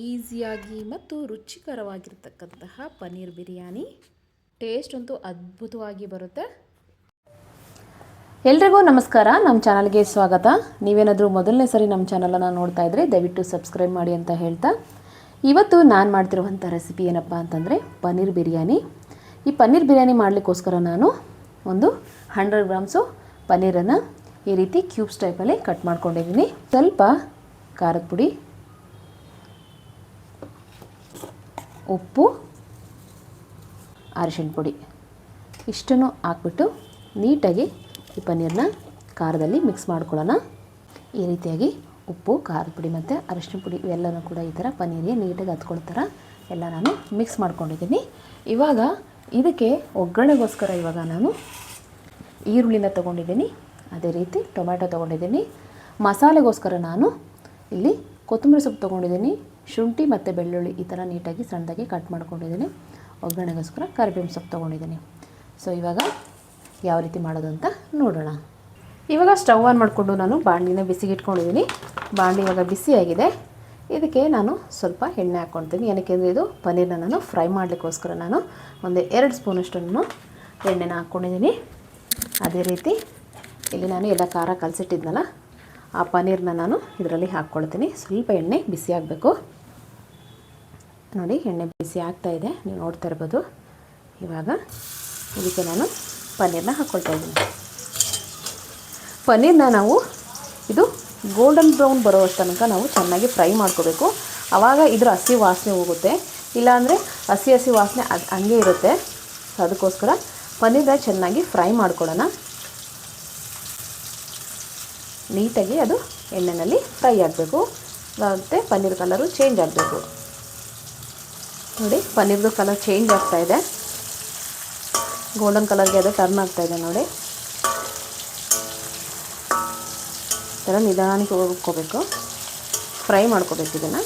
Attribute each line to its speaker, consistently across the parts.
Speaker 1: ಈಸಿಯಾಗಿ ಮತ್ತು ರುಚಿಕರವಾಗಿರ್ತಕ್ಕಂತಹ ಪನ್ನೀರ್ ಬಿರಿಯಾನಿ. ಟೇಸ್ಟ್ ಅಂತೂ ಅದ್ಭುತವಾಗಿ ಬರುತ್ತೆ. ಎಲ್ರಿಗೂ ನಮಸ್ಕಾರ, ನಮ್ಮ ಚಾನಲ್ಗೆ ಸ್ವಾಗತ. ನೀವೇನಾದರೂ ಮೊದಲನೇ ಸರಿ ನಮ್ಮ ಚಾನಲನ್ನು ನೋಡ್ತಾ ಇದ್ದರೆ ದಯವಿಟ್ಟು ಸಬ್ಸ್ಕ್ರೈಬ್ ಮಾಡಿ ಅಂತ ಹೇಳ್ತಾ, ಇವತ್ತು ನಾನು ಮಾಡ್ತಿರುವಂಥ ರೆಸಿಪಿ ಏನಪ್ಪ ಅಂತಂದರೆ ಪನ್ನೀರ್ ಬಿರಿಯಾನಿ. ಈ ಪನ್ನೀರ್ ಬಿರಿಯಾನಿ ಮಾಡಲಿಕ್ಕೋಸ್ಕರ ನಾನು ಒಂದು 100 ಗ್ರಾಮ್ಸು ಪನ್ನೀರನ್ನು ಈ ರೀತಿ ಕ್ಯೂಬ್ಸ್ ಟೈಪಲ್ಲಿ ಕಟ್ ಮಾಡ್ಕೊಂಡಿದ್ದೀನಿ. ಸ್ವಲ್ಪ ಖಾರದ ಪುಡಿ, ಉಪ್ಪು, ಅರಿಶಿಣ ಪುಡಿ ಇಷ್ಟನ್ನು ಹಾಕ್ಬಿಟ್ಟು ನೀಟಾಗಿ ಈ ಪನ್ನೀರನ್ನ ಖಾರದಲ್ಲಿ ಮಿಕ್ಸ್ ಮಾಡ್ಕೊಳ್ಳೋಣ. ಈ ರೀತಿಯಾಗಿ ಉಪ್ಪು, ಖಾರದ ಪುಡಿ ಮತ್ತು ಅರಿಶಿಣ ಪುಡಿ ಇವೆಲ್ಲನೂ ಕೂಡ ಈ ಥರ ಪನ್ನೀರಿಗೆ ನೀಟಾಗಿ ಹತ್ಕೊಳ್ಳೋ ಥರ ಎಲ್ಲ ನಾನು ಮಿಕ್ಸ್ ಮಾಡ್ಕೊಂಡಿದ್ದೀನಿ. ಇವಾಗ ಇದಕ್ಕೆ ಒಗ್ಗರಣೆಗೋಸ್ಕರ ಇವಾಗ ನಾನು ಈರುಳ್ಳಿನ ತೊಗೊಂಡಿದ್ದೀನಿ, ಅದೇ ರೀತಿ ಟೊಮ್ಯಾಟೊ ತೊಗೊಂಡಿದ್ದೀನಿ. ಮಸಾಲೆಗೋಸ್ಕರ ನಾನು ಇಲ್ಲಿ ಕೊತ್ತಂಬರಿ ಸೊಪ್ಪು ತೊಗೊಂಡಿದ್ದೀನಿ, ಶುಂಠಿ ಮತ್ತು ಬೆಳ್ಳುಳ್ಳಿ ಈ ಥರ ನೀಟಾಗಿ ಸಣ್ಣದಾಗಿ ಕಟ್ ಮಾಡ್ಕೊಂಡಿದ್ದೀನಿ. ಒಗ್ಗರಣೆಗೋಸ್ಕರ ಕರಿಬೇವಿನ ಸೊಪ್ಪು ತೊಗೊಂಡಿದ್ದೀನಿ. ಸೊ ಇವಾಗ ಯಾವ ರೀತಿ ಮಾಡೋದು ಅಂತ ನೋಡೋಣ. ಇವಾಗ ಸ್ಟವ್ ಆನ್ ಮಾಡಿಕೊಂಡು ನಾನು ಬಾಣಲಿನ ಬಿಸಿಗೆ ಇಟ್ಕೊಂಡಿದ್ದೀನಿ. ಬಾಣಲಿ ಇವಾಗ ಬಿಸಿಯಾಗಿದೆ. ಇದಕ್ಕೆ ನಾನು ಸ್ವಲ್ಪ ಎಣ್ಣೆ ಹಾಕ್ಕೊಳ್ತೀನಿ. ಏನಕ್ಕೆ ಅಂದರೆ ಇದು ಪನ್ನೀರನ್ನ ನಾನು ಫ್ರೈ ಮಾಡಲಿಕ್ಕೋಸ್ಕರ ನಾನು ಒಂದು 2 ಸ್ಪೂನಷ್ಟನ್ನು ಎಣ್ಣೆನ ಹಾಕ್ಕೊಂಡಿದ್ದೀನಿ. ಅದೇ ರೀತಿ ಇಲ್ಲಿ ನಾನು ಎಲ್ಲ ಖಾರ ಕಲಸಿಟ್ಟಿದ್ನಲ್ಲ ಆ ಪನ್ನೀರನ್ನ ನಾನು ಇದರಲ್ಲಿ ಹಾಕ್ಕೊಳ್ತೀನಿ. ಸ್ವಲ್ಪ ಎಣ್ಣೆ ಬಿಸಿ ಆಗಬೇಕು. ನೋಡಿ, ಎಣ್ಣೆ ಬಿಸಿ ಆಗ್ತಾಯಿದೆ, ನೀವು ನೋಡ್ತಾ ಇರ್ಬೋದು. ಇವಾಗ ಇದಕ್ಕೆ ನಾನು ಪನ್ನೀರನ್ನ ಹಾಕ್ಕೊಳ್ತಾ ಇದ್ದೀನಿ. ಪನ್ನೀರನ್ನ ನಾವು ಇದು ಗೋಲ್ಡನ್ ಬ್ರೌನ್ ಬರೋ ತನಕ ನಾವು ಚೆನ್ನಾಗಿ ಫ್ರೈ ಮಾಡ್ಕೋಬೇಕು. ಆವಾಗ ಇದರ ಹಸಿ ವಾಸನೆ ಹೋಗುತ್ತೆ. ಇಲ್ಲಾಂದರೆ ಹಸಿ ವಾಸನೆ ಹಂಗೆ ಇರುತ್ತೆ. ಸೊ ಅದಕ್ಕೋಸ್ಕರ ಪನ್ನೀರನ್ನ ಚೆನ್ನಾಗಿ ಫ್ರೈ ಮಾಡ್ಕೊಳ್ಳೋಣ. ನೀಟಾಗಿ ಅದು ಎಣ್ಣೆಯಲ್ಲಿ ಫ್ರೈ ಆಗಬೇಕು, ಮತ್ತು ಪನ್ನೀರ್ ಕಲರು ಚೇಂಜ್ ಆಗಬೇಕು. ನೋಡಿ, ಪನ್ನೀರ್ದು ಕಲರ್ ಚೇಂಜ್ ಆಗ್ತಾಯಿದೆ, ಗೋಲ್ಡನ್ ಕಲರ್ಗೆ ಅದು ಟರ್ನ್ ಆಗ್ತಾಯಿದೆ. ನೋಡಿ, ಈ ಥರ ನಿಧಾನಕ್ಕೆ ಹುರ್ಕೋಬೇಕು, ಫ್ರೈ ಮಾಡ್ಕೋಬೇಕು ಇದನ್ನು.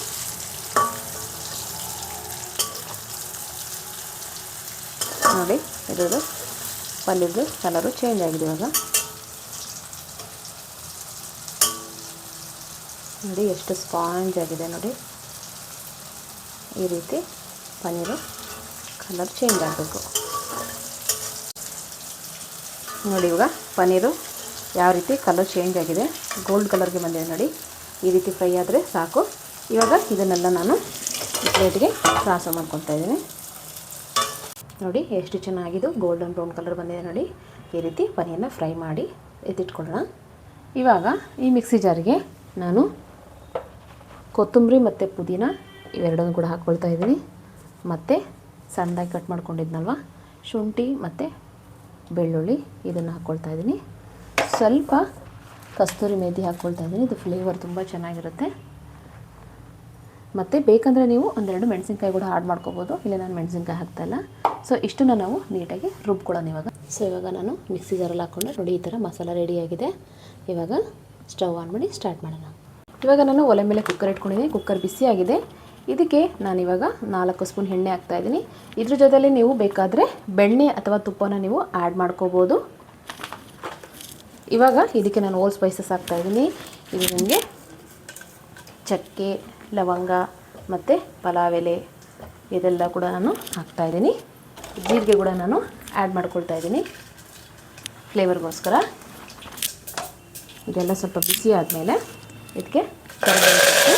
Speaker 1: ನೋಡಿ, ಇದ್ರದ್ದು ಪನ್ನೀರ್ದು ಕಲರು ಚೇಂಜ್ ಆಗಿದೆ ಇವಾಗ. ನೋಡಿ ಎಷ್ಟು ಸ್ಪಾಂಜ್ ಆಗಿದೆ. ನೋಡಿ, ಈ ರೀತಿ ಪನ್ನೀರು ಕಲರ್ ಚೇಂಜ್ ಆಗಬೇಕು. ನೋಡಿ, ಇವಾಗ ಪನ್ನೀರು ಯಾವ ರೀತಿ ಕಲರ್ ಚೇಂಜ್ ಆಗಿದೆ, ಗೋಲ್ಡ್ ಕಲರ್ಗೆ ಬಂದಿದೆ. ನೋಡಿ, ಈ ರೀತಿ ಫ್ರೈ ಆದರೆ ಸಾಕು. ಇವಾಗ ಇದನ್ನೆಲ್ಲ ನಾನು ಪ್ಲೇಟ್ಗೆ ಟ್ರಾನ್ಸ್ಫರ್ ಮಾಡ್ಕೊತಾ ಇದ್ದೀನಿ. ನೋಡಿ ಎಷ್ಟು ಚೆನ್ನಾಗಿದ್ದು ಗೋಲ್ಡನ್ ಬ್ರೌನ್ ಕಲರ್ ಬಂದಿದೆ. ನೋಡಿ, ಈ ರೀತಿ ಪನ್ನೀರನ್ನ ಫ್ರೈ ಮಾಡಿ ಎತ್ತಿಟ್ಕೊಳ್ಳೋಣ. ಇವಾಗ ಈ ಮಿಕ್ಸಿ ಜಾರಿಗೆ ನಾನು ಕೊತ್ತಂಬರಿ ಮತ್ತು ಪುದೀನ ಇವೆರಡನ್ನೂ ಕೂಡ ಹಾಕ್ಕೊಳ್ತಾ ಇದ್ದೀನಿ. ಮತ್ತು ಸಣ್ಣದಾಗಿ ಕಟ್ ಮಾಡ್ಕೊಂಡಿದ್ನಲ್ವ ಶುಂಠಿ ಮತ್ತು ಬೆಳ್ಳುಳ್ಳಿ ಇದನ್ನು ಹಾಕ್ಕೊಳ್ತಾ ಇದ್ದೀನಿ. ಸ್ವಲ್ಪ ಕಸ್ತೂರಿ ಮೇಥಿ ಹಾಕ್ಕೊಳ್ತಾ ಇದ್ದೀನಿ. ಇದು ಫ್ಲೇವರ್ ತುಂಬ ಚೆನ್ನಾಗಿರುತ್ತೆ. ಮತ್ತು ಬೇಕಂದರೆ ನೀವು ಒಂದೆರಡು ಮೆಣಸಿನ್ಕಾಯಿ ಕೂಡ ಆಡ್ ಮಾಡ್ಕೋಬೋದು. ಇಲ್ಲ, ನಾನು ಮೆಣಸಿನ್ಕಾಯಿ ಹಾಕ್ತಾಯಿಲ್ಲ. ಸೊ ಇಷ್ಟನ್ನು ನಾವು ನೀಟಾಗಿ ರುಬ್ಕೊಳ್ಳೋಣ ಇವಾಗ. ಸೊ ಇವಾಗ ನಾನು ಮಿಕ್ಸಿ ಜಾರಲ್ಲಿ ಹಾಕ್ಕೊಂಡೆ. ನೋಡಿ, ಈ ಥರ ಮಸಾಲ ರೆಡಿಯಾಗಿದೆ. ಇವಾಗ ಸ್ಟವ್ ಆನ್ ಮಾಡಿ ಸ್ಟಾರ್ಟ್ ಮಾಡೋಣ. ಇವಾಗ ನಾನು ಒಲೆ ಮೇಲೆ ಕುಕ್ಕರ್ ಇಟ್ಕೊಂಡಿದ್ದೀನಿ. ಕುಕ್ಕರ್ ಬಿಸಿಯಾಗಿದೆ. ಇದಕ್ಕೆ ನಾನಿವಾಗ 4 ಸ್ಪೂನ್ ಎಣ್ಣೆ ಹಾಕ್ತಾಯಿದ್ದೀನಿ. ಇದ್ರ ಜೊತೆಯಲ್ಲಿ ನೀವು ಬೇಕಾದರೆ ಬೆಣ್ಣೆ ಅಥವಾ ತುಪ್ಪನ ನೀವು ಆ್ಯಡ್ ಮಾಡ್ಕೋಬೋದು. ಇವಾಗ ಇದಕ್ಕೆ ನಾನು ಓಲ್ ಸ್ಪೈಸಸ್ ಹಾಕ್ತಾಯಿದ್ದೀನಿ. ಇದು ನಿಮಗೆ ಚಕ್ಕೆ, ಲವಂಗ ಮತ್ತು ಪಲಾವ್ ಎಲೆ ಇದೆಲ್ಲ ಕೂಡ ನಾನು ಹಾಕ್ತಾಯಿದ್ದೀನಿ. ಜೀರಿಗೆ ಕೂಡ ನಾನು ಆ್ಯಡ್ ಮಾಡ್ಕೊಳ್ತಾ ಇದ್ದೀನಿ ಫ್ಲೇವರ್ಗೋಸ್ಕರ. ಇದೆಲ್ಲ ಸ್ವಲ್ಪ ಬಿಸಿ ಆದಮೇಲೆ ಇದಕ್ಕೆ ಕರಿಬೇವು ಸೊಪ್ಪು,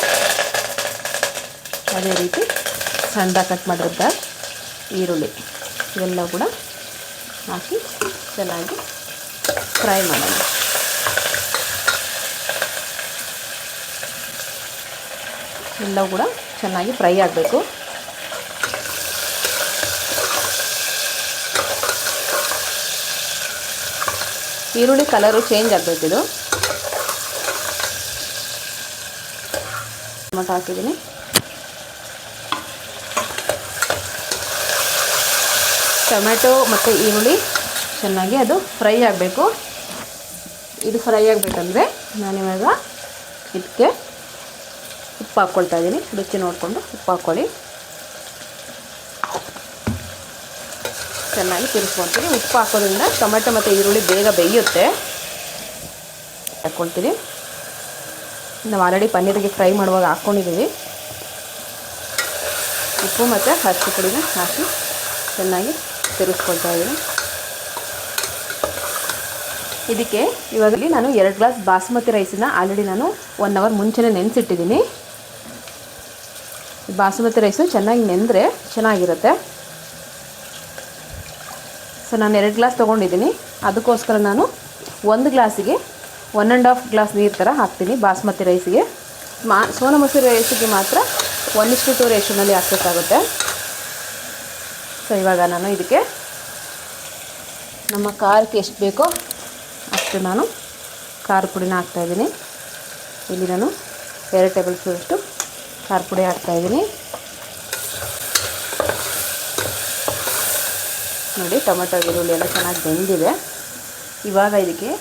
Speaker 1: ಅದೇ ರೀತಿ ಸಣ್ಣದಾಗಿ ಕಟ್ ಮಾಡಿದ್ದ ಈರುಳ್ಳಿ ಇವೆಲ್ಲ ಕೂಡ ಹಾಕಿ ಚೆನ್ನಾಗಿ ಫ್ರೈ ಮಾಡೋಣ. ಎಲ್ಲವೂ ಕೂಡ ಚೆನ್ನಾಗಿ ಫ್ರೈ ಆಗಬೇಕು. ಈರುಳ್ಳಿ ಕಲರು ಚೇಂಜ್ ಆಗಬೇಕಿದು. ಟೊಮೆಟೊ ಹಾಕಿದ್ದೀನಿ. ಟೊಮೆಟೊ ಮತ್ತು ಈರುಳ್ಳಿ ಚೆನ್ನಾಗಿ ಅದು ಫ್ರೈ ಆಗಬೇಕು. ಇದು ಫ್ರೈ ಆಗಬೇಕಂದ್ರೆ ನಾನಿವಾಗ ಇದಕ್ಕೆ ಉಪ್ಪು ಹಾಕ್ಕೊಳ್ತಾ ಇದ್ದೀನಿ. ರುಚಿ ನೋಡಿಕೊಂಡು ಉಪ್ಪು ಹಾಕ್ಕೊಳ್ಳಿ. ಚೆನ್ನಾಗಿ ತಿರ್ಸ್ಕೊಳ್ತೀನಿ. ಉಪ್ಪು ಹಾಕೋದ್ರಿಂದ ಟೊಮೆಟೊ ಮತ್ತು ಈರುಳ್ಳಿ ಬೇಗ ಬೇಯುತ್ತೆ. ಹಾಕ್ಕೊಳ್ತೀನಿ. ನಾವು ಆಲ್ರೆಡಿ ಪನ್ನೀರಿಗೆ ಫ್ರೈ ಮಾಡುವಾಗ ಹಾಕ್ಕೊಂಡಿದ್ದೀವಿ. ಉಪ್ಪು ಮತ್ತು ಅರಿಶಿನ ಪುಡಿನ ಹಾಕಿ ಚೆನ್ನಾಗಿ ತಿರುಗಿಸ್ಕೊಳ್ತಾ ಇದ್ದೀನಿ. ಇದಕ್ಕೆ ಇವಾಗಲಿ ನಾನು 2 ಗ್ಲಾಸ್ ಬಾಸುಮತಿ ರೈಸನ್ನ ಆಲ್ರೆಡಿ ನಾನು 1 ಅವರ್ ಮುಂಚೆನೇ ನೆನೆಸಿಟ್ಟಿದ್ದೀನಿ. ಬಾಸುಮತಿ ರೈಸು ಚೆನ್ನಾಗಿ ನೆಂದರೆ ಚೆನ್ನಾಗಿರುತ್ತೆ. ಸೊ ನಾನು 2 ಗ್ಲಾಸ್ ತೊಗೊಂಡಿದ್ದೀನಿ. ಅದಕ್ಕೋಸ್ಕರ ನಾನು 1 ಗ್ಲಾಸಿಗೆ 1.5 ಗ್ಲಾಸ್ ನೀರು ಥರ ಹಾಕ್ತೀನಿ. ಬಾಸುಮತಿ ರೈಸಿಗೆ ಸೋನಾ ಮಸೂರಿ ರೈಸಿಗೆ ಮಾತ್ರ 1:2 ರೇಷನಲ್ಲಿ ಹಾಕಬೇಕಾಗುತ್ತೆ. ಸೊ ಇವಾಗ ನಾನು ಇದಕ್ಕೆ ನಮ್ಮ ಖಾರಕ್ಕೆ ಎಷ್ಟು ಬೇಕೋ ಅಷ್ಟು ನಾನು ಖಾರ ಪುಡಿನ ಹಾಕ್ತಾಯಿದ್ದೀನಿ. ಇಲ್ಲಿ ನಾನು 2 ಟೇಬಲ್ ಸ್ಪೂನಷ್ಟು ಖಾರ ಪುಡಿ ಹಾಕ್ತಾಯಿದ್ದೀನಿ. ನೋಡಿ ಟೊಮೆಟೊ ಈರುಳ್ಳಿ ಎಲ್ಲ ಚೆನ್ನಾಗಿ ಬೆಂದಿದೆ. ಇವಾಗ ಇದಕ್ಕೆ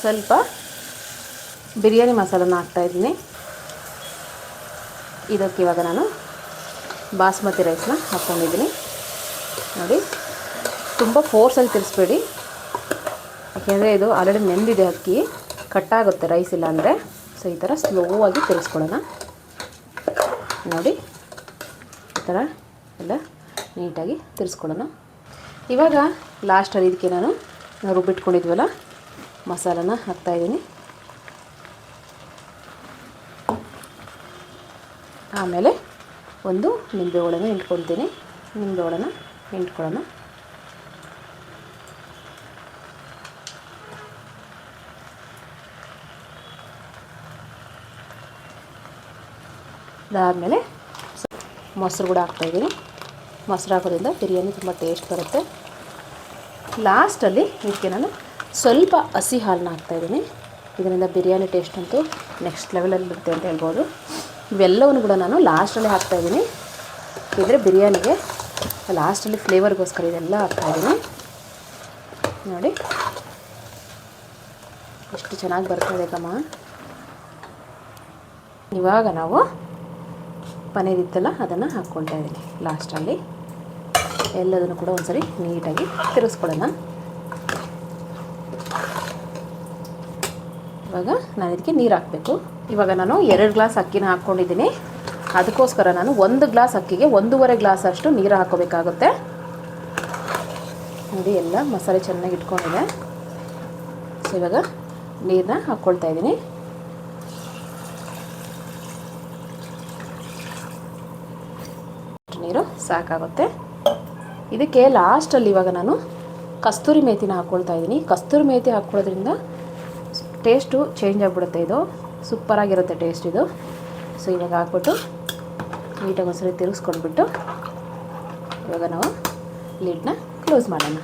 Speaker 1: ಸ್ವಲ್ಪ ಬಿರಿಯಾನಿ ಮಸಾಲನ ಹಾಕ್ತಾಯಿದ್ದೀನಿ. ಇದಕ್ಕೆ ಇವಾಗ ನಾನು ಬಾಸುಮತಿ ರೈಸ್ನ ಹಾಕ್ಕೊಂಡಿದ್ದೀನಿ. ನೋಡಿ ತುಂಬ ಫೋರ್ಸಲ್ಲಿ ತಿರ್ಸ್ಬೇಡಿ, ಯಾಕೆಂದರೆ ಇದು ಆಲ್ರೆಡಿ ನೆಂದಿದೆ, ಅಕ್ಕಿ ಕಟ್ಟಾಗುತ್ತೆ ರೈಸ್ ಇಲ್ಲ ಅಂದರೆ. ಸೊ ಈ ಥರ ಸ್ಲೋವಾಗಿ ತಿರ್ಸ್ಕೊಳ್ಳೋಣ. ನೋಡಿ ಈ ಥರ ಎಲ್ಲ ನೀಟಾಗಿ ತಿರ್ಸ್ಕೊಳ್ಳೋಣ. ಇವಾಗ ಲಾಸ್ಟಲ್ಲಿ ಇದಕ್ಕೆ ನಾನು ರುಬ್ಬಿಟ್ಕೊಂಡಿದ್ವಲ್ಲ ಮಸಾಲನ ಹಾಕ್ತಾಯಿದ್ದೀನಿ. ಆಮೇಲೆ ಒಂದು ನಿಂಬೆ ಹುಳನ ಹಿಂಡ್ಕೊಳ್ತೀನಿ. ನಿಂಬೆ ಹುಳನ ಹಿಂಡ್ಕೊಳ್ಳೋಣ. ಅದಾದಮೇಲೆ ಮೊಸರು ಕೂಡ ಹಾಕ್ತಾಯಿದ್ದೀನಿ. ಮೊಸರು ಹಾಕೋದ್ರಿಂದ ಬಿರಿಯಾನಿ ತುಂಬ ಟೇಸ್ಟ್ ಬರುತ್ತೆ. ಲಾಸ್ಟಲ್ಲಿ ಇದಕ್ಕೆ ನಾನು ಸ್ವಲ್ಪ ಹಸಿ ಹಾಲನ್ನ ಹಾಕ್ತಾಯಿದ್ದೀನಿ. ಇದರಿಂದ ಬಿರಿಯಾನಿ ಟೇಸ್ಟ್ ಅಂತೂ ನೆಕ್ಸ್ಟ್ ಲೆವೆಲಲ್ಲಿ ಬರುತ್ತೆ ಅಂತ ಹೇಳ್ಬೋದು. ಇವೆಲ್ಲವನ್ನು ಕೂಡ ನಾನು ಲಾಸ್ಟಲ್ಲಿ ಹಾಕ್ತಾಯಿದ್ದೀನಿ. ಇದ್ರೆ ಬಿರಿಯಾನಿಗೆ ಲಾಸ್ಟಲ್ಲಿ ಫ್ಲೇವರ್ಗೋಸ್ಕರ ಇದೆಲ್ಲ ಹಾಕ್ತಾಯಿದ್ದೀನಿ. ನೋಡಿ ಎಷ್ಟು ಚೆನ್ನಾಗಿ ಬರ್ತದೆ ಕಮ್ಮ. ಇವಾಗ ನಾವು ಪನ್ನೀರ್ ಇತ್ತಲ್ಲ ಅದನ್ನು ಹಾಕ್ಕೊಳ್ತಾ ಇದ್ದೀನಿ ಲಾಸ್ಟಲ್ಲಿ. ಎಲ್ಲದನ್ನು ಕೂಡ ಒಂದ್ಸರಿ ನೀಟಾಗಿ ತಿರುಗಿಸ್ಕೊಳ್ಳೋಣ. ಇವಾಗ ನಾನು ಇದಕ್ಕೆ ನೀರು ಹಾಕಬೇಕು. ಇವಾಗ ನಾನು 2 ಗ್ಲಾಸ್ ಅಕ್ಕಿನ ಹಾಕ್ಕೊಂಡಿದ್ದೀನಿ. ಅದಕ್ಕೋಸ್ಕರ ನಾನು 1 ಗ್ಲಾಸ್ ಅಕ್ಕಿಗೆ 1.5 ಗ್ಲಾಸ್ ಅಷ್ಟು ನೀರು ಹಾಕೋಬೇಕಾಗುತ್ತೆ. ನೋಡಿ ಎಲ್ಲ ಮಸಾಲೆ ಚೆನ್ನಾಗಿ ಇಟ್ಕೊಂಡಿದೆ. ಸೊ ಇವಾಗ ನೀರನ್ನ ಹಾಕ್ಕೊಳ್ತಾ ಇದ್ದೀನಿ. ನೀರು ಸಾಕಾಗುತ್ತೆ. ಇದಕ್ಕೆ ಲಾಸ್ಟಲ್ಲಿ ಇವಾಗ ನಾನು ಕಸ್ತೂರಿ ಮೇಥಿನ ಹಾಕ್ಕೊಳ್ತಾ ಇದ್ದೀನಿ. ಕಸ್ತೂರಿ ಮೇಥಿ ಹಾಕ್ಕೊಳ್ಳೋದ್ರಿಂದ ಟೇಸ್ಟು ಚೇಂಜ್ ಆಗಿಬಿಡುತ್ತೆ. ಇದು ಸೂಪರಾಗಿರುತ್ತೆ ಟೇಸ್ಟ್ ಇದು. ಸೊ ಇವಾಗ ಹಾಕ್ಬಿಟ್ಟು ನೀಟಾಗಿ ಒಂದ್ಸರಿ ತಿರುಗಿಸ್ಕೊಂಡ್ಬಿಟ್ಟು ಇವಾಗ ನಾವು ಲಿಡ್ನ ಕ್ಲೋಸ್ ಮಾಡೋಣ.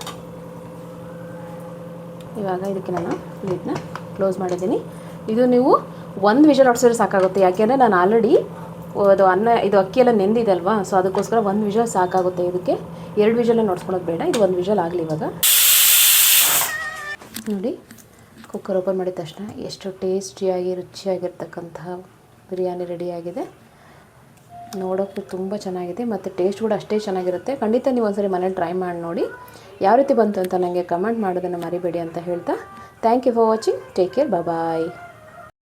Speaker 1: ಇವಾಗ ಇದಕ್ಕೆ ನಾನು ಲಿಡ್ನ ಕ್ಲೋಸ್ ಮಾಡಿದ್ದೀನಿ. ಇದು ನೀವು 1 ವಿಷಲ್ ಹೊಡ್ಸಿದ್ರೆ ಸಾಕಾಗುತ್ತೆ. ಯಾಕೆಂದರೆ ನಾನು ಆಲ್ರೆಡಿ ಇದು ಅಕ್ಕಿ ಎಲ್ಲ ನೆಂದಿದೆ ಅಲ್ವಾ. ಸೊ ಅದಕ್ಕೋಸ್ಕರ 1 ವಿಷಲ್ ಸಾಕಾಗುತ್ತೆ. ಇದಕ್ಕೆ 2 ವಿಷಲೇ ನೋಡ್ಸ್ಕೊಳೋದು ಬೇಡ. ಇದು 1 ವಿಷಲ್ ಆಗಲಿ. ಇವಾಗ ನೋಡಿ ಕುಕ್ಕರ್ ಓಪನ್ ಮಾಡಿದ ತಕ್ಷಣ ಎಷ್ಟು ಟೇಸ್ಟಿಯಾಗಿ ರುಚಿಯಾಗಿರ್ತಕ್ಕಂತಹ ಬಿರಿಯಾನಿ ರೆಡಿಯಾಗಿದೆ. ನೋಡೋಕ್ಕೂ ತುಂಬ ಚೆನ್ನಾಗಿದೆ ಮತ್ತು ಟೇಸ್ಟ್ ಕೂಡ ಅಷ್ಟೇ ಚೆನ್ನಾಗಿರುತ್ತೆ. ಖಂಡಿತ ನೀವು ಒಂದ್ಸರಿ ಮನೇಲಿ ಟ್ರೈ ಮಾಡಿ ನೋಡಿ. ಯಾವ ರೀತಿ ಬಂತು ಅಂತ ನನಗೆ ಕಮೆಂಟ್ ಮಾಡೋದನ್ನು ಮರಿಬೇಡಿ ಅಂತ ಹೇಳ್ತಾ thank you for watching. Take care. Bye.